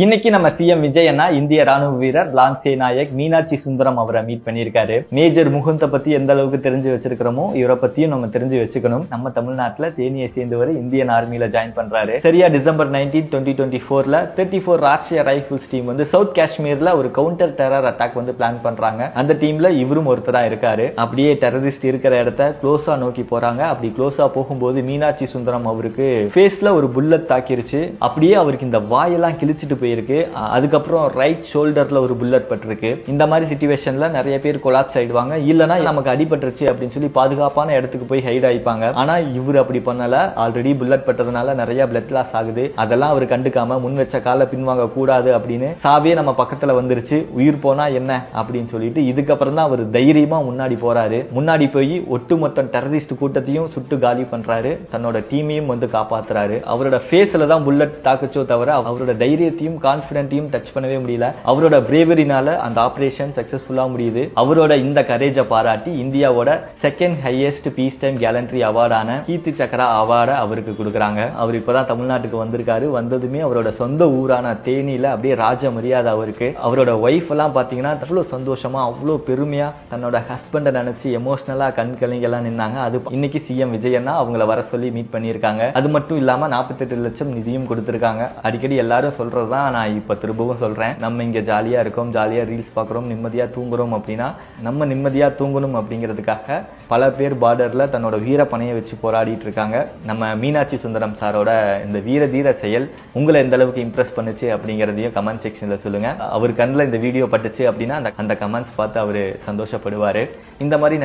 இன்னைக்கு நம்ம சிஎம் விஜய் அண்ணா இந்திய ராணுவ வீரர் லான்சே நாயக் மீனாட்சி சுந்தரம் அவரை மீட் பண்ணியிருக்காரு. மேஜர் முகுந்த பத்தி எந்த அளவுக்கு தெரிஞ்சு வச்சிருக்கிறோமோ இவரை பத்தியும் நம்ம தெரிஞ்சு வச்சுக்கணும். நம்ம தமிழ்நாட்டுல தேனியை சேர்ந்தவர் இந்தியன் ஆர்மியில ஜாயின் பண்றாரு. சரியா டிசம்பர் 19, 2024ல 34 ராஷ்டிரிய ரைபிள்ஸ் டீம் வந்து சவுத் காஷ்மீர்ல ஒரு கவுண்டர் டெரர் அட்டாக் வந்து பிளான் பண்றாங்க. அந்த டீம்ல இவரும் ஒருத்தரா இருக்காரு. அப்படியே டெரரிஸ்ட் இருக்கிற இடத்த க்ளோஸா நோக்கி போறாங்க. அப்படி க்ளோஸா போகும்போது மீனாட்சி சுந்தரம் அவருக்கு ஃபேஸ்ல ஒரு புல்லட் தாக்கிருச்சு. அப்படியே அவருக்கு இந்த வாயெல்லாம் கிழிச்சிட்டு போயிருக்கு. அதுக்கப்புறம் ரைட் ஷோல்டர்ல ஒரு புல்லட் பட்டிருக்கு. இந்த மாதிரி சிச்சுவேஷன்ல நிறைய பேர் கொலாப்ஸ் ஆயிடுவாங்க. இல்லனா நமக்கு அடிபட்டுருச்சு அப்படின்னு சொல்லி பாதுகாப்பான இடத்துக்கு போய் ஹைட் ஆயிப்பாங்க. ஆனா இவர் அப்படி பண்ணல. ஆல்ரெடி புல்லட் பட்டதுனால நிறைய பிளட் லாஸ் ஆகுது. அதெல்லாம் அவர் கண்டுக்காம முன் வச்ச கால பின்வாங்க கூடாது அப்படின்னு சாவே நம்ம பக்கத்துல வந்துருச்சு, உயிர் போனா என்ன அப்படின்னு சொல்லிட்டு இதுக்கப்புறம் தான் அவர் தைரியமா முன்னாடி போறாரு. முன்னாடி போய் ஒட்டுமொத்த டெரரிஸ்ட் கூட்டத்தையும் சுட்டு காலி பண்றாரு. தன்னோட டீமையும் வந்து காப்பாத்துறாரு. அவரோட ஃபேஸ்ல தான் புல்லட் தாக்குச்சோ தவிர அவரோட தைரியத்தையும் கான்பிடென்ட்டையும் டச் பண்ணவே முடியல. அவரோட பிரேவரினால அந்த ஆபரேஷன் சக்சஸ்ஃபுல்லா முடியுது. அவரோட இந்த கரேஜை பாராட்டி இந்தியாவோட second highest peace time gallantry அவார்டான கீர்த்தி சக்ரா அவார்டை அவருக்கு கொடுக்குறாங்க. அவர் இப்பதான் தமிழ்நாட்டுக்கு வந்திருக்காரு. வந்ததுமே அவரோட சொந்த ஊரான தேனியில அப்படியே ராஜ மரியாதை அவருக்கு. அவரோட ஒய்ஃப் எல்லாம் பாத்தீங்கன்னா அவ்வளவு சந்தோஷமா அவ்வளவு பெருமையா தன்னோட ஹஸ்பண்டை நினைச்சு எமோஷனலா கண் கலங்கெல்லாம் நின்னாங்க. அது இன்னைக்கு சிஎம் விஜய் அண்ணா அவங்கள வர சொல்லி மீட் பண்ணியிருக்காங்க. அது மட்டும் இல்லாம 48 லட்சம் நிதியும் கொடுத்திருக்காங்க. அடிக்கடி எல்லாரும் சொல்றதுதான் நான் இப்ப திரும்பவும் சொல்றேன். நம்ம இங்க ஜாலியா இருக்கோம், ஜாலியா ரீல்ஸ் பாக்குறோம், நிம்மதியா தூங்குறோம் அப்படின்னா நம்ம நிம்மதியா தூங்கணும் அப்படிங்கிறதுக்காக பல பேர் பார்டர்ல தன்னோட வீர பணையை வச்சு போராடிட்டு இருக்காங்க. நம்ம மீனாட்சி சுந்தரம் சாரோட இந்த வீர தீர செயல் உங்களை எந்த அளவுக்கு இம்ப்ரெஸ் பண்ணுச்சு அப்படிங்கிறதையும் கமெண்ட் செக்ஷன்ல சொல்லுங்க. அவர் கண்ணில் இந்த வீடியோ பட்டுச்சு அப்படின்னா அந்த கமெண்ட்ஸ் பார்த்து அவரு சந்தோஷப்படுவாரு. இந்த மாதிரி